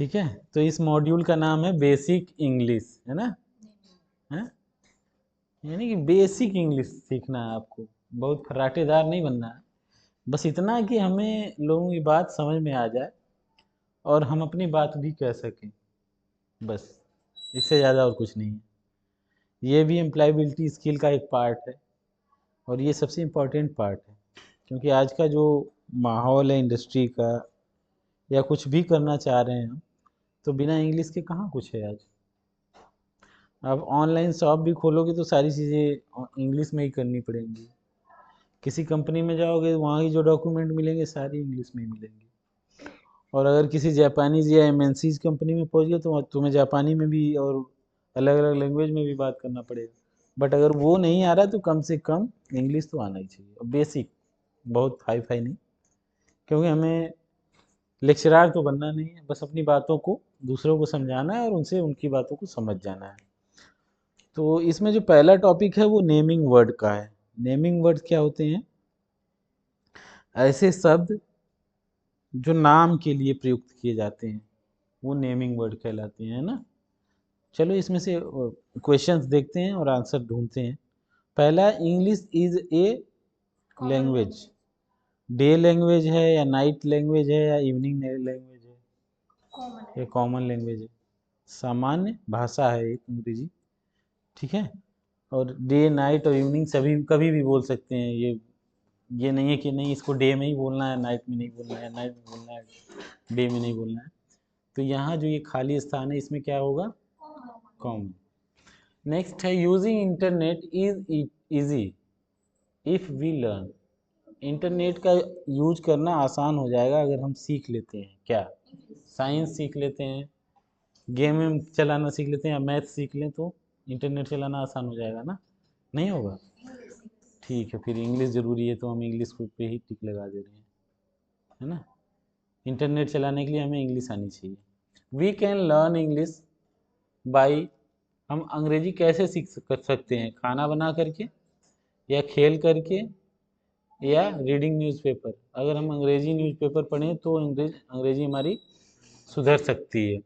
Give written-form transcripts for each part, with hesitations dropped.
ठीक है, तो इस मॉड्यूल का नाम है बेसिक इंग्लिश, है ना? है, यानी कि बेसिक इंग्लिश सीखना है आपको, बहुत फर्राटेदार नहीं बनना है। बस इतना कि हमें लोगों की बात समझ में आ जाए और हम अपनी बात भी कह सकें, बस इससे ज़्यादा और कुछ नहीं है। ये भी एम्प्लॉयबिलिटी स्किल का एक पार्ट है और ये सबसे इम्पोर्टेंट पार्ट है, क्योंकि आज का जो माहौल है इंडस्ट्री का, या कुछ भी करना चाह रहे हैं हम, तो बिना इंग्लिश के कहाँ कुछ है आज। अब ऑनलाइन शॉप भी खोलोगे तो सारी चीज़ें इंग्लिश में ही करनी पड़ेंगी। किसी कंपनी में जाओगे वहाँ की जो डॉक्यूमेंट मिलेंगे सारी इंग्लिश में ही मिलेंगे। और अगर किसी जापानीज या एमएनसीज कंपनी में पहुँच गए तो तुम्हें जापानी में भी और अलग अलग लैंग्वेज में भी बात करना पड़ेगा। बट अगर वो नहीं आ रहा तो कम से कम इंग्लिश तो आना ही चाहिए, बेसिक, बहुत हाई फाई नहीं, क्योंकि हमें लेक्चरार तो बनना नहीं है, बस अपनी बातों को दूसरों को समझाना है और उनसे उनकी बातों को समझ जाना है। तो इसमें जो पहला टॉपिक है वो नेमिंग वर्ड का है। नेमिंग वर्ड क्या होते हैं? ऐसे शब्द जो नाम के लिए प्रयुक्त किए जाते हैं वो नेमिंग वर्ड कहलाते हैं, है ना? चलो इसमें से क्वेश्चंस देखते हैं और आंसर ढूंढते हैं। पहला, English is a language. Day language है या नाइट लैंग्वेज है या इवनिंग लैंग्वेज है? ये कॉमन लैंग्वेज है, सामान्य भाषा है एक अंग्रेजी, ठीक है। और डे नाइट और इवनिंग सभी कभी भी बोल सकते हैं। ये नहीं है कि नहीं इसको डे में ही बोलना है, नाइट में नहीं बोलना है, नाइट में बोलना है, डे में नहीं बोलना है। तो यहाँ जो ये खाली स्थान है इसमें क्या होगा? कॉमन। नेक्स्ट है, using internet is easy if we learn. Internet का यूज करना आसान हो जाएगा अगर हम सीख लेते हैं क्या? साइंस सीख लेते हैं, गेम वेम चलाना सीख लेते हैं, या मैथ सीख लें तो इंटरनेट चलाना आसान हो जाएगा ना? नहीं होगा? ठीक है, फिर इंग्लिश ज़रूरी है तो हम इंग्लिश पे ही टिक लगा दे रहे हैं, है ना? इंटरनेट चलाने के लिए हमें इंग्लिश आनी चाहिए। We can learn English by, हम अंग्रेजी कैसे कर सकते हैं? खाना बना करके, या खेल करके, या रीडिंग न्यूज़पेपर। अगर हम अंग्रेजी न्यूज़पेपर पढ़ें तो अंग्रेजी हमारी सुधर सकती है।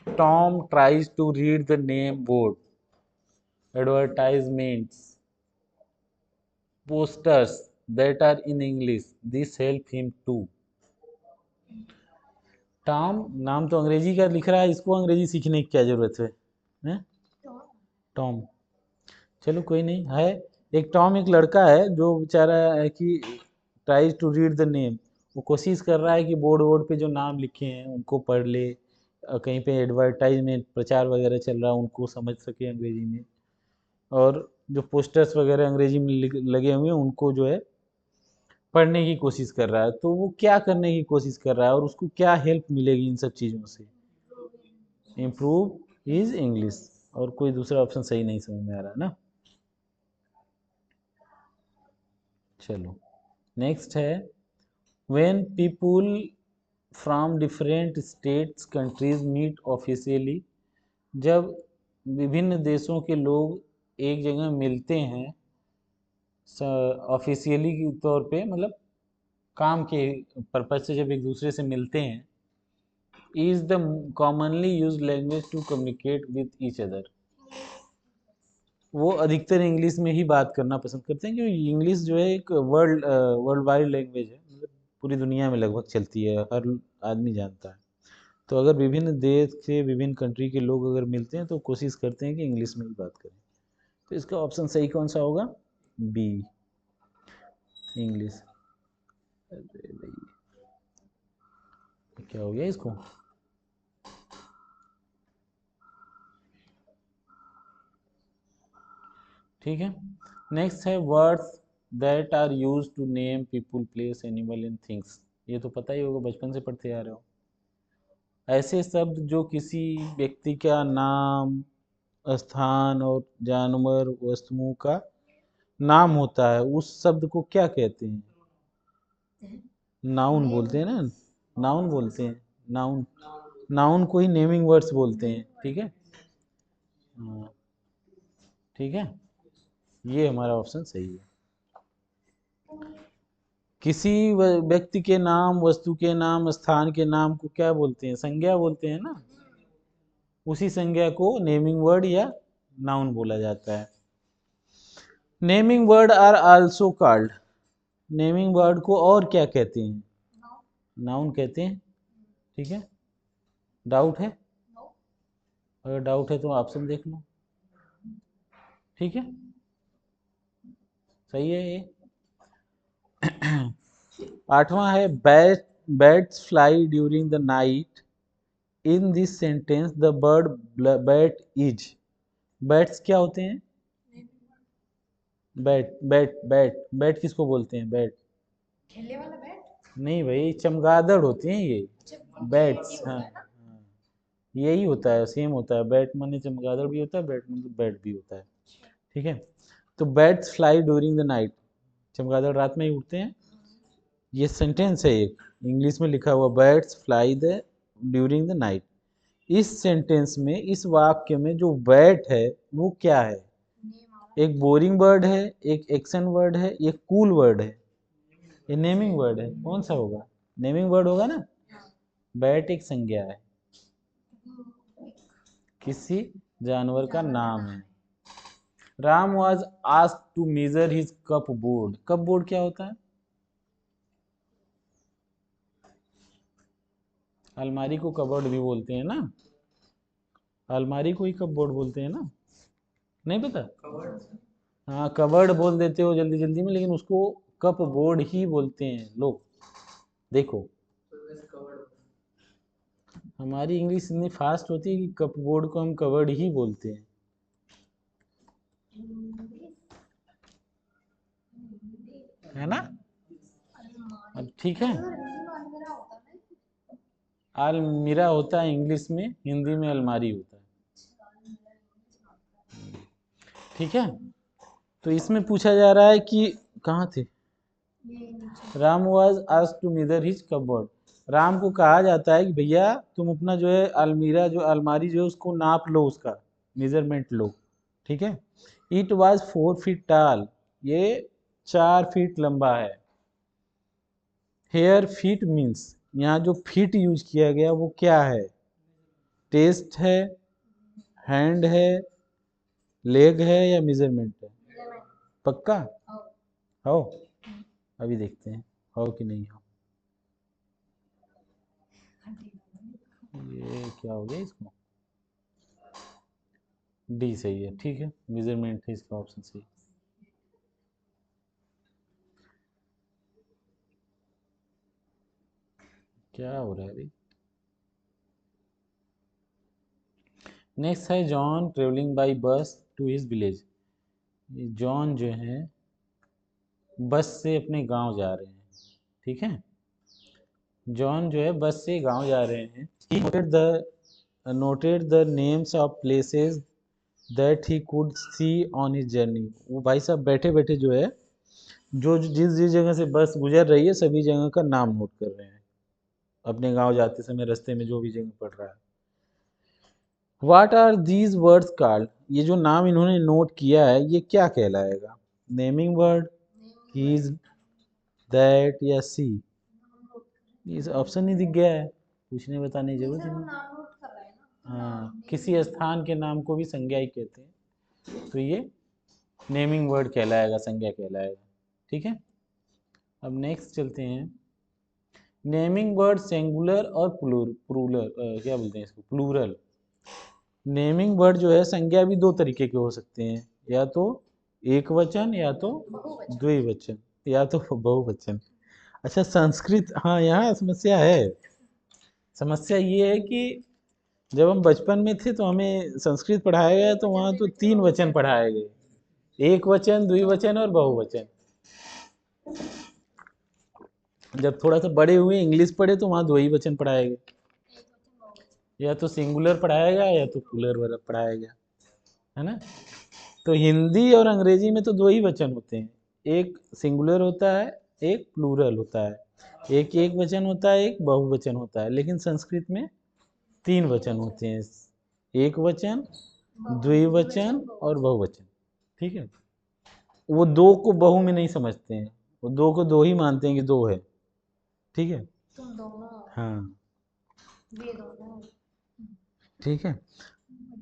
Tom tries to read the name board, advertisements, posters that are in English. This help him too. Tom नाम तो अंग्रेजी का लिख रहा है, इसको अंग्रेजी सीखने की क्या जरूरत है? हैं? टॉम, चलो कोई नहीं है। एक टॉम एक लड़का है जो बेचारा है कि tries to read the name, वो कोशिश कर रहा है कि बोर्ड वोर्ड पे जो नाम लिखे हैं उनको पढ़ ले, कहीं पे एडवर्टाइजमेंट प्रचार वगैरह चल रहा है उनको समझ सके अंग्रेजी में, और जो पोस्टर्स वगैरह अंग्रेजी में लगे हुए हैं उनको जो है पढ़ने की कोशिश कर रहा है। तो वो क्या करने की कोशिश कर रहा है और उसको क्या हेल्प मिलेगी इन सब चीज़ों से? Improve is English. और कोई दूसरा ऑप्शन सही नहीं समझ में आ रहा है ना? चलो नेक्स्ट है, when people from different states countries meet officially. जब विभिन्न देशों के लोग एक जगह मिलते हैं ऑफिशियली के तौर पे, मतलब काम के पर्पज से जब एक दूसरे से मिलते हैं, is the commonly use language to communicate with each other. वो अधिकतर इंग्लिश में ही बात करना पसंद करते हैं, क्योंकि इंग्लिश जो है एक वर्ल्ड वाइड लैंग्वेज है, मतलब पूरी दुनिया में लगभग चलती है, हर आदमी जानता है। तो अगर विभिन्न देश के विभिन्न कंट्री के लोग अगर मिलते हैं तो कोशिश करते हैं कि इंग्लिश में ही बात करें। तो इसका ऑप्शन सही कौन सा होगा? B, English. अरे भाई क्या हो गया इसको? ठीक है, नेक्स्ट है, words that are use to name people, place, animal and things. ये तो पता ही होगा, बचपन से पढ़ते आ रहे हो। ऐसे शब्द जो किसी व्यक्ति का नाम, स्थान और जानवर वस्तुओं का नाम होता है, उस शब्द को क्या कहते हैं? नाउन बोलते हैं ना, नाउन बोलते हैं, नाउन। नाउन को ही नेमिंग वर्ड्स बोलते हैं, ठीक है। हाँ, ठीक है, ये हमारा ऑप्शन सही है। किसी व्यक्ति के नाम, वस्तु के नाम, स्थान के नाम को क्या बोलते हैं? संज्ञा बोलते हैं ना। उसी संज्ञा को नेमिंग वर्ड या नाउन बोला जाता है। Naming word are also called, naming word को और क्या कहते हैं? नाउन कहते हैं। ठीक है, डाउट है? अगर डाउट है तो ऑप्शन देख लो। ठीक है, सही है ये। आठवां है bats fly during the night. In this sentence the bird bat is. Bats क्या होते हैं? बैट बैट बैट बैट किसको बोलते हैं? बैट खेलने वाला बैट नहीं भाई, चमगादड़ होते हैं ये बैट्स। हाँ हाँ, यही होता है, सेम होता है। बैट माने चमगादड़ भी होता है, बैट माने बैट भी होता है। ठीक है, तो bats fly during the night, चमगादड़ रात में ही उड़ते हैं। ये सेंटेंस है एक, इंग्लिश में लिखा हुआ bats fly the during the night. इस सेंटेंस में, इस वाक्य में जो बैट है वो क्या है? एक बोरिंग वर्ड है, एक एक्शन वर्ड है, एक कूल वर्ड है, ये नेमिंग वर्ड है। कौन सा होगा? नेमिंग वर्ड होगा ना। बैट एक संज्ञा है, किसी जानवर का नाम है। Ram was asked to measure his cupboard. Cupboard क्या होता है? अलमारी को कबर्ड भी बोलते हैं ना, अलमारी को ही कपबोर्ड बोलते हैं ना। नहीं पता? हाँ, कबर्ड बोल देते हो जल्दी जल्दी में, लेकिन उसको कप बोर्ड ही बोलते हैं लोग। देखो, हमारी इंग्लिश इतनी फास्ट होती है कि कप बोर्ड को हम कबर्ड ही बोलते हैं। है ना? अब ठीक है, अलमीरा होता है इंग्लिश में, हिंदी में अलमारी होता है। ठीक है, तो इसमें पूछा जा रहा है कि कहाँ थे? Ram was asked to measure his cupboard. Ram को कहा जाता है कि भैया तुम अपना जो है अलमीरा, जो अलमारी जो है उसको नाप लो, उसका मेजरमेंट लो। ठीक है, इट वॉज 4 फीट टाल, ये 4 फीट लंबा है। हेयर फीट मीन्स, यहाँ जो फीट यूज किया गया वो क्या है? टेस्ट है, हैंड है, लेग है या मेजरमेंट है? पक्का? हो? अभी देखते हैं हो कि नहीं हो। ये क्या हो गया इसको? डी सही है। ठीक है, मेजरमेंट है इसका ऑप्शन सही। क्या हो रहा है अभी? नेक्स्ट है जॉन ट्रेवलिंग बाय बस टू हिज विलेज। जॉन जो है बस से अपने गांव जा रहे हैं। ठीक है, जॉन जो है बस से गांव जा रहे हैं। He noted the names of places that he could see on his journey। वो भाई साहब बैठे बैठे जो है, जो जिस जिस जगह से बस गुजर रही है सभी जगह का नाम नोट कर रहे हैं, अपने गांव जाते समय रास्ते में जो भी जगह पड़ रहा है। What are these words called? ये जो नाम इन्होंने नोट किया है ये क्या कहलाएगा? नेमिंग वर्ड, हीज, दैट या सी? इस ऑप्शन ही दिख गया है, पूछने बताने की जरूरत ही नहीं। हाँ, किसी स्थान के नाम को भी संज्ञा ही कहते हैं, तो ये नेमिंग वर्ड कहलाएगा, संज्ञा कहलाएगा। ठीक है, अब नेक्स्ट चलते हैं। नेमिंग वर्ड सिंगुलर और प्लूरल, क्या बोलते हैं इसको? प्लूरल। नेमिंग वर्ड जो है संज्ञा भी दो तरीके के हो सकते हैं, या तो एक वचन या तो द्विवचन या तो बहुवचन। अच्छा, संस्कृत, हाँ यहाँ समस्या है। समस्या ये है कि जब हम बचपन में थे तो हमें संस्कृत पढ़ाया गया, तो वहाँ तो 3 वचन पढ़ाए गए, एक वचन, द्विवचन और बहुवचन। जब थोड़ा सा बड़े हुए, इंग्लिश पढ़े, तो वहाँ 2 ही वचन पढ़ाए गए, या तो सिंगुलर पढ़ाया गया या तो प्लूरल पढ़ाया गया, है ना। तो हिंदी और अंग्रेजी में तो 2 ही वचन होते हैं, एक सिंगुलर होता है, एक प्लूरल होता है, एक एक वचन होता है, एक बहुवचन होता है। लेकिन संस्कृत में 3 वचन होते हैं, एक वचन, द्विवचन और बहुवचन। ठीक है, वो 2 को बहु में नहीं समझते हैं, वो दो को दो ही मानते हैं कि दो है, ठीक है। तुम दोनों, हाँ वे दोनों। ठीक है।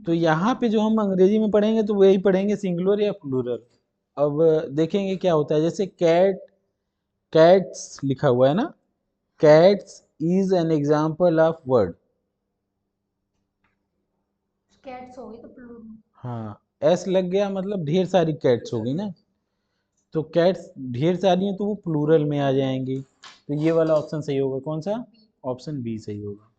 तो यहाँ पे जो हम अंग्रेजी में पढ़ेंगे तो वही पढ़ेंगे सिंगुलर या प्लूरल। अब देखेंगे क्या होता है, जैसे कैट, कैट्स लिखा हुआ है ना, cats is an example of word. Cats हो गई तो प्लूरल। हाँ, एस लग गया मतलब ढेर सारी कैट्स हो गई ना, तो कैट्स ढेर सारी हैं तो वो प्लूरल में आ जाएंगी। तो ये वाला ऑप्शन सही होगा, कौन सा? ऑप्शन बी सही होगा।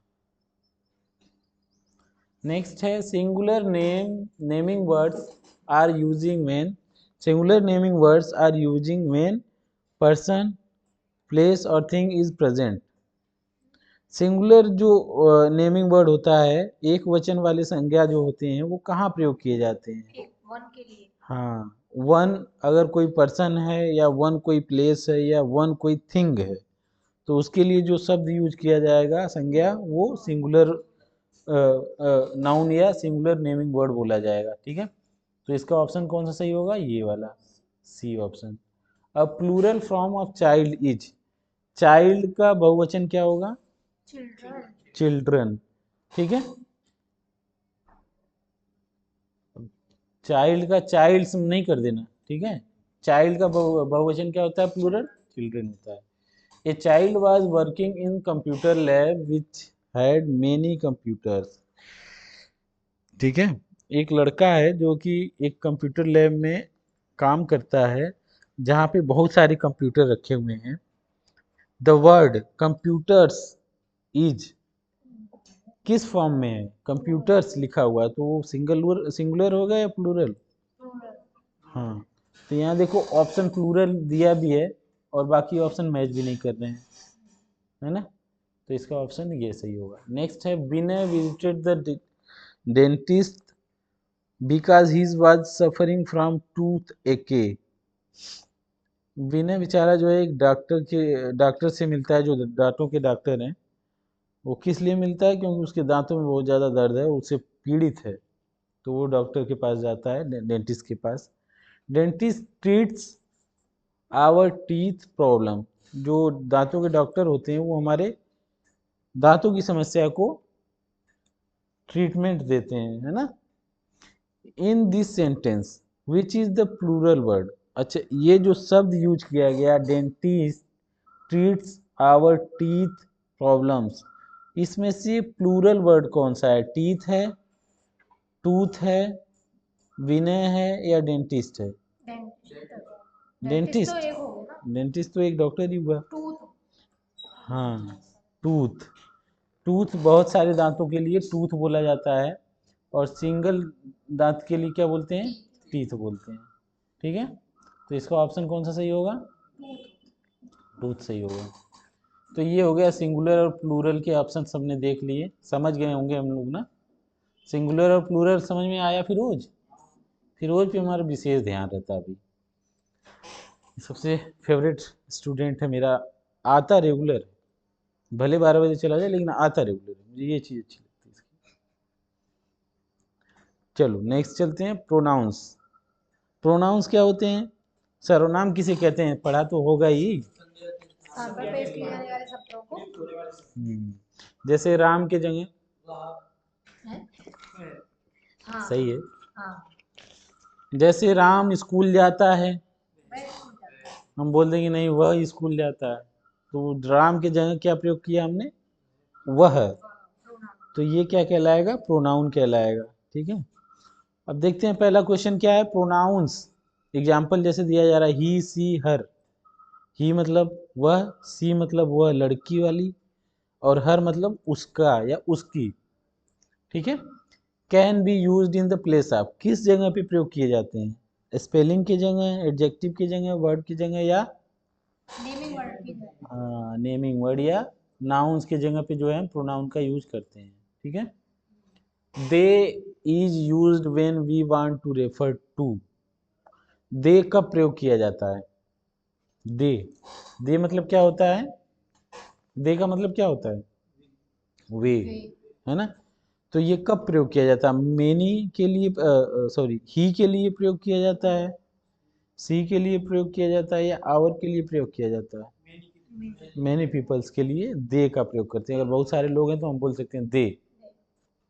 नेक्स्ट है singular naming words are using when, singular naming words are using when person, place और थिंग इज प्रेजेंट। सिंगुलर जो नेमिंग वर्ड होता है, एक वचन वाले संज्ञा जो होते हैं वो कहाँ प्रयोग किए जाते हैं? एक वन के लिए। हाँ, वन अगर कोई पर्सन है, या वन कोई प्लेस है, या वन कोई थिंग है, तो उसके लिए जो शब्द यूज किया जाएगा संज्ञा, वो सिंगुलर नाउन या सिंगुलर नेमिंग वर्ड बोला जाएगा, ठीक है। तो इसका ऑप्शन कौन सा सही होगा? ये वाला, सी ऑप्शन। अब plural form of child is, child का बहुवचन क्या होगा? चिल्ड्रन। चिल्ड्रन, ठीक है। चाइल्ड का चाइल्ड्स नहीं कर देना, ठीक है। चाइल्ड का बहुवचन क्या होता है? प्लूरल, चिल्ड्रन होता है। A child was working in computer lab which had many computers, ठीक है। एक लड़का है जो कि एक कंप्यूटर लैब में काम करता है जहाँ पे बहुत सारे कंप्यूटर रखे हुए हैं। द वर्ड कंप्यूटर्स इज किस फॉर्म में है? कंप्यूटर्स लिखा हुआ है, तो वो सिंगुलर सिंगुलर होगा या प्लूरल? प्लूरल। हाँ, तो यहाँ देखो ऑप्शन प्लूरल दिया भी है और बाकी ऑप्शन मैच भी नहीं कर रहे हैं, है ना। तो इसका ऑप्शन ये सही होगा। नेक्स्ट है Vinay visited the dentist because he was suffering from toothache. Vinay बेचारा जो है एक डॉक्टर से मिलता है, जो दांतों के डॉक्टर हैं। वो किस लिए मिलता है? क्योंकि उसके दांतों में बहुत ज़्यादा दर्द है, उससे पीड़ित है। तो वो डॉक्टर के पास जाता है, डेंटिस्ट के पास। Dentist treats our teeth problem, जो दांतों के डॉक्टर होते हैं वो हमारे दांतों की समस्या को ट्रीटमेंट देते हैं, है ना। In this sentence which is the plural word. अच्छा, ये जो शब्द यूज किया गया dentist treats our teeth problems, इसमें से प्लूरल वर्ड कौन सा है? टीथ है, टूथ है, विनय है, या डेंटिस्ट है? डेंटिस्ट तो डेंटिस्ट, एक हो गया ना। डेंटिस्ट तो एक डॉक्टर ही हुआ। टूथ। हाँ, टूथ, टूथ बहुत सारे दांतों के लिए टूथ बोला जाता है, और सिंगल दांत के लिए क्या बोलते हैं? टीथ बोलते हैं, ठीक है। तो इसका ऑप्शन कौन सा सही होगा? टूथ सही होगा। तो ये हो गया सिंगुलर और प्लूरल के ऑप्शन सबने देख लिए, समझ गए होंगे हम लोग ना। सिंगुलर और प्लूरल समझ में आया? फिरोज, फिरोज पे हमारा विशेष ध्यान रहता है अभी, सबसे फेवरेट स्टूडेंट है मेरा, आता रेगुलर, भले 12 बजे चला जाए लेकिन आता रेगुलर है, मुझे ये चीज़ अच्छी लगती है इसकी। चलो नेक्स्ट चलते हैं, प्रोनाउंस। प्रोनाउंस क्या होते हैं? सर्वनाम किसे कहते हैं? पढ़ा तो होगा ही। स्थान पर पेश किए जाने वाले शब्दों को। जैसे राम के जगह, हाँ। सही है। हाँ। जैसे राम स्कूल जाता है, वह स्कूल जाता है। हम बोल देंगे नहीं वह स्कूल जाता है, तो राम के जगह क्या प्रयोग किया हमने? वह। तो ये क्या कहलाएगा? प्रोनाउन कहलाएगा, ठीक है। अब देखते हैं पहला क्वेश्चन क्या है, प्रोनाउंस। एग्जाम्पल जैसे दिया जा रहा है, ही सी हर। ही मतलब वह, सी मतलब वह लड़की वाली, और हर मतलब उसका या उसकी, ठीक है। Can be use in the place of, किस जगह पे प्रयोग किए जाते हैं? स्पेलिंग की जगह, एडजेक्टिव की जगह, वर्ड की जगह, या नेमिंग वर्ड की जगह। नेमिंग वर्ड या नाउन्स की जगह पे जो है प्रोनाउन का यूज करते हैं, ठीक है। They is used when we want to refer to, they कब प्रयोग किया जाता है? दे, दे मतलब क्या होता है? दे का मतलब क्या होता है? वे, है ना। तो ये कब प्रयोग किया जाता है? मेनी के लिए, सॉरी ही के लिए प्रयोग किया जाता है, सी के लिए प्रयोग किया जाता है या आवर के लिए प्रयोग किया जाता है? मैनी पीपल्स के लिए दे का प्रयोग करते हैं। अगर बहुत सारे लोग हैं तो हम बोल सकते हैं दे,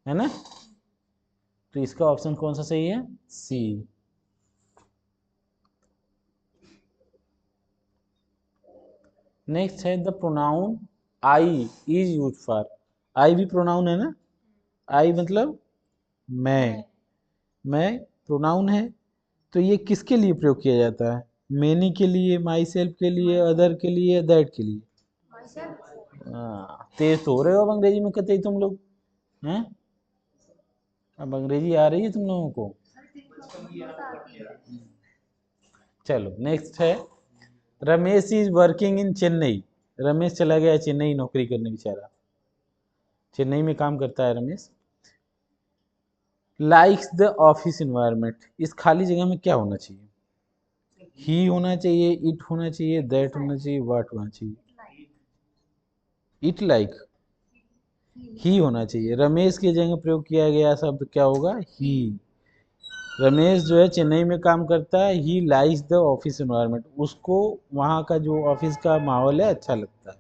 है ना। तो इसका ऑप्शन कौन सा सही है? सी। नेक्स्ट है the pronoun I is use for. I भी प्रोनाउन है ना, आई मतलब मैं प्रोनाउन है। तो ये किसके लिए प्रयोग किया जाता है? मेनी के लिए, माई सेल्फ के लिए, अदर के लिए, दैट के लिए? तेज तो हो रहे हो अब अंग्रेजी में कहते ही तुम लोग हैं। अब अंग्रेजी आ रही है तुम लोगों को। चलो नेक्स्ट है Ramesh is working in Chennai. Ramesh चला गया चेन्नई नौकरी करने, बेचारा चेन्नई में काम करता है Ramesh. Likes the office environment. इस खाली जगह में क्या होना चाहिए? ही होना चाहिए, इट होना चाहिए, दैट होना चाहिए, व्हाट होना चाहिए? इट लाइक ही होना चाहिए। रमेश की जगह प्रयोग किया गया शब्द क्या होगा? ही। रमेश जो है चेन्नई में काम करता है, he likes the office environment. उसको वहाँ का जो ऑफिस का माहौल है अच्छा लगता है।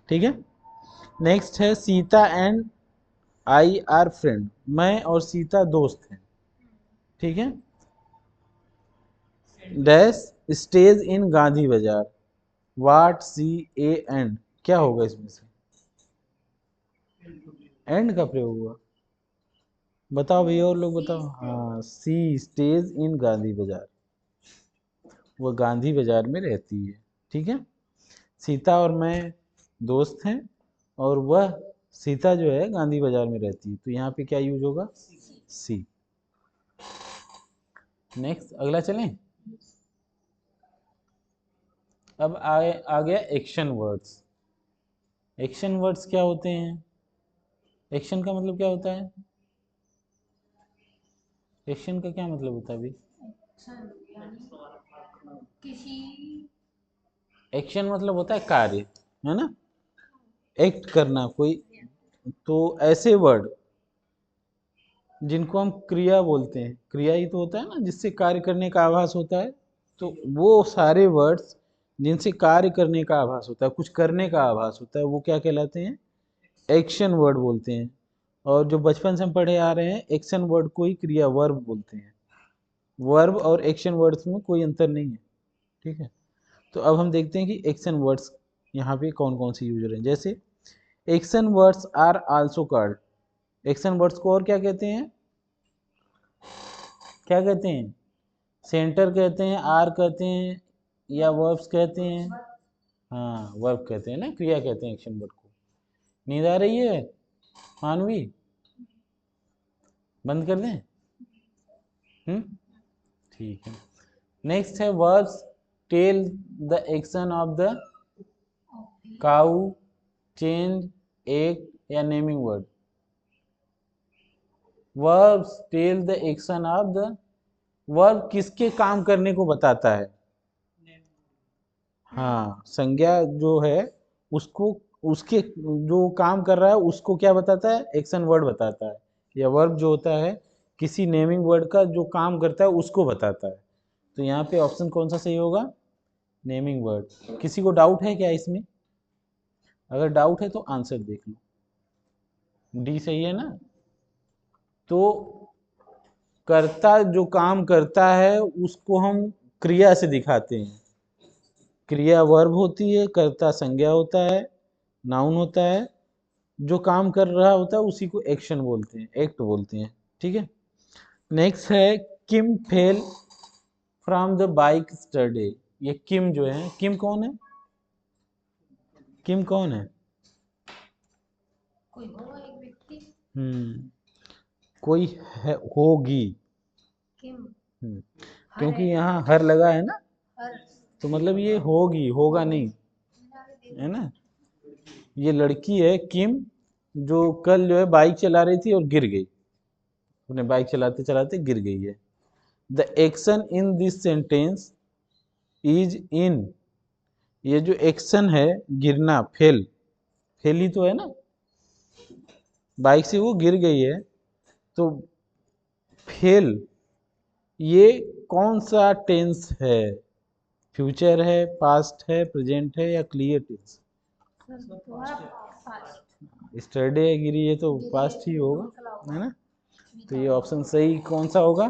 ठीक है। नेक्स्ट है Sita and I R friend. मैं और सीता दोस्त हैं। ठीक है। डैश स्टेज इन गांधी बाजार। वाट सी ए एंड। क्या होगा इसमें से? एंड का प्रयोग हुआ। बताओ भैया और लोग बताओ। हाँ, सी स्टेज इन गांधी बाजार। वह गांधी बाजार में रहती है। ठीक है। सीता और मैं दोस्त हैं और वह सीता जो है गांधी बाजार में रहती है। तो यहाँ पे क्या यूज होगा? सी। नेक्स्ट अगला चलें। अब आ गया एक्शन वर्ड्स। एक्शन वर्ड्स क्या होते हैं? एक्शन का मतलब क्या होता है? एक्शन का क्या मतलब होता है अभी? किसी एक्शन मतलब होता है कार्य, है ना, एक्ट करना कोई। तो ऐसे वर्ड जिनको हम क्रिया बोलते हैं, क्रिया ही तो होता है ना जिससे कार्य करने का आभास होता है। तो वो सारे वर्ड्स जिनसे कार्य करने का आभास होता है, कुछ करने का आभास होता है, वो क्या कहलाते हैं? एक्शन वर्ड बोलते हैं। और जो बचपन से हम पढ़े आ रहे हैं, एक्शन वर्ड को ही क्रिया वर्ब बोलते हैं। वर्ब और एक्शन वर्ड्स में कोई अंतर नहीं है। ठीक है। तो अब हम देखते हैं कि एक्शन वर्ड्स यहाँ पे कौन कौन से यूज हो रहे हैं। जैसे action words are also called. Action words को और क्या कहते हैं? क्या कहते हैं? सेंटर कहते हैं, आर कहते हैं, या वर्ब्स कहते हैं? हाँ, वर्ब कहते हैं ना, क्रिया कहते हैं एक्शन वर्ड को। नींद आ रही है मानवी? बंद कर दें? ठीक है। नेक्स्ट है verbs tell the action of the cow, change, एक, या naming word. Verbs tell the action of the. Verb किसके काम करने को बताता है? हाँ, संज्ञा जो है उसको, उसके जो काम कर रहा है उसको क्या बताता है? एक्शन वर्ड बताता है। या वर्ब जो होता है किसी नेमिंग वर्ड का जो काम करता है उसको बताता है। तो यहाँ पे ऑप्शन कौन सा सही होगा? Naming word. किसी को डाउट है क्या इसमें? अगर डाउट है तो आंसर देख लो। डी सही है ना। तो कर्ता जो काम करता है उसको हम क्रिया से दिखाते हैं। क्रिया वर्ब होती है, कर्ता संज्ञा होता है, नाउन होता है। जो काम कर रहा होता है उसी को एक्शन बोलते हैं, एक्ट बोलते हैं। ठीक है। नेक्स्ट है किम फेल फ्रॉम द बाइक स्टरडे। ये किम जो है, किम कौन है? किम कौन है? कोई होगा एक व्यक्ति। हम्म कोई है, होगी। किम क्योंकि यहाँ हर लगा है ना, हर तो मतलब ये होगी, होगा नहीं, है ना। ये लड़की है किम, जो कल जो है बाइक चला रही थी और गिर गई। अपने बाइक चलाते चलाते गिर गई है। The action in this sentence is in. ये जो एक्शन है गिरना, फेल, फेल ही तो है ना, बाइक से वो गिर गई है। तो फेल ये कौन सा टेंस है? फ्यूचर है, पास्ट है, प्रेजेंट है या क्लियर टेंस? सर दोबारा पास्ट। स्टरडे गिरी, ये तो पास्ट ही होगा, है ना? तो ये ऑप्शन सही कौन सा होगा?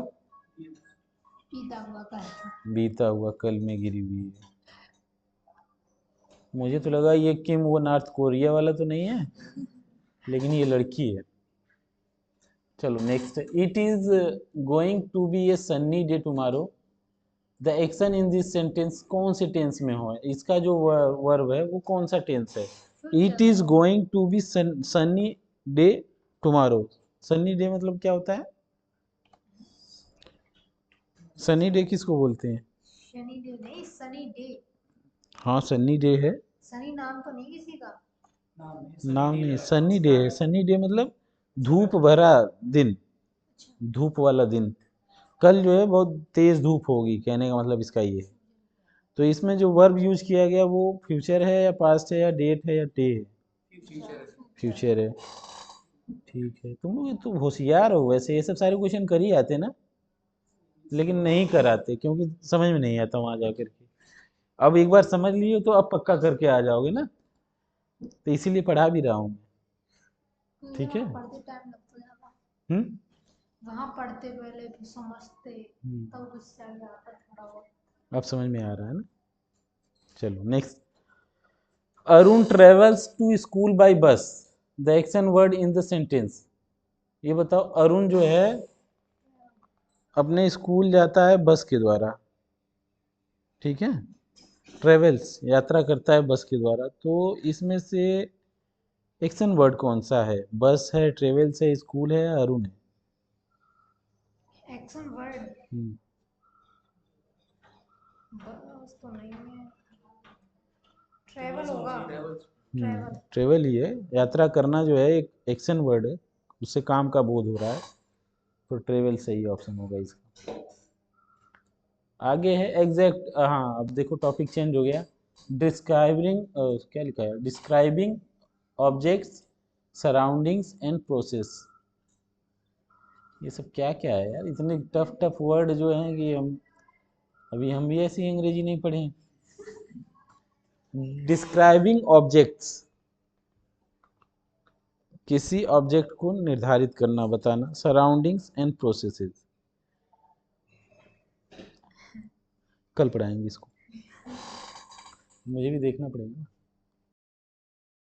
बीता हुआ कल। बीता हुआ कल में गिरी हुई है। मुझे तो लगा ये किम वो नॉर्थ कोरिया वाला तो नहीं है, लेकिन ये लड़की है। चलो next, it is going to be a sunny day tomorrow. The action in this sentence कौन से टेंस में हो? इसका जो वर्ब है वो कौन सा टेंस है? It is going to be sunny day tomorrow. Sunny day मतलब क्या होता है? सनी डे किसको बोलते हैं? शनि डे नहीं, सनी डे। हाँ सन्नी डे है। सनी नाम तो नहीं किसी का। नाम नहीं, सन्नी डे है। सन्नी डे मतलब धूप भरा दिन, धूप वाला दिन। कल जो है बहुत तेज धूप होगी, कहने का मतलब इसका ये है। तो इसमें जो वर्ब यूज किया गया वो फ्यूचर है या पास्ट है या डेट है या डे है? फ्यूचर है। ठीक है, तुम लोग तो होशियार हो वैसे, ये सब सारे क्वेश्चन कर ही आते ना, लेकिन नहीं कराते क्योंकि समझ में नहीं आता वहां जाकर के। अब एक बार समझ लिए तो अब पक्का करके आ जाओगे ना, तो इसीलिए पढ़ा भी रहा हूँ मैं। ठीक है। पढ़ते टाइम लगता ज्यादा। हम्म वहाँ पढ़ते पहले फिर समझते, तब गुस्सा आ जाता थोड़ा बहुत। अब समझ में आ रहा है ना? चलो next, Arun travels to school by bus. The action word in the sentence. ये बताओ, अरुण जो है अपने स्कूल जाता है बस के द्वारा, ठीक है? ट्रेवल्स यात्रा करता है बस के द्वारा, तो इसमें से एक्शन वर्ड कौन सा है? बस है, ट्रेवल्स है, स्कूल है या अरुण है? एक्शन वर्ड बस तो नहीं है, ट्रेवल होगा। ट्रेवल। ट्रेवल ही है। यात्रा करना जो है एक एक्शन वर्ड है, उससे काम का बोध हो रहा है, तो ट्रेवल सही ऑप्शन होगा इसका। आगे है एग्जैक्ट, हाँ अब देखो टॉपिक चेंज हो गया। डिस्क्राइबिंग, क्या लिखा है? Describing objects, surroundings and process. ये सब क्या क्या है यार, इतने टफ टफ वर्ड जो हैं कि हम भी ऐसी अंग्रेजी नहीं पढ़े हैं। डिस्क्राइबिंग ऑब्जेक्ट्स, किसी ऑब्जेक्ट को निर्धारित करना, बताना। सराउंडिंग्स एंड प्रोसेसेस, कल पढ़ाएंगे इसको, मुझे भी देखना पड़ेगा।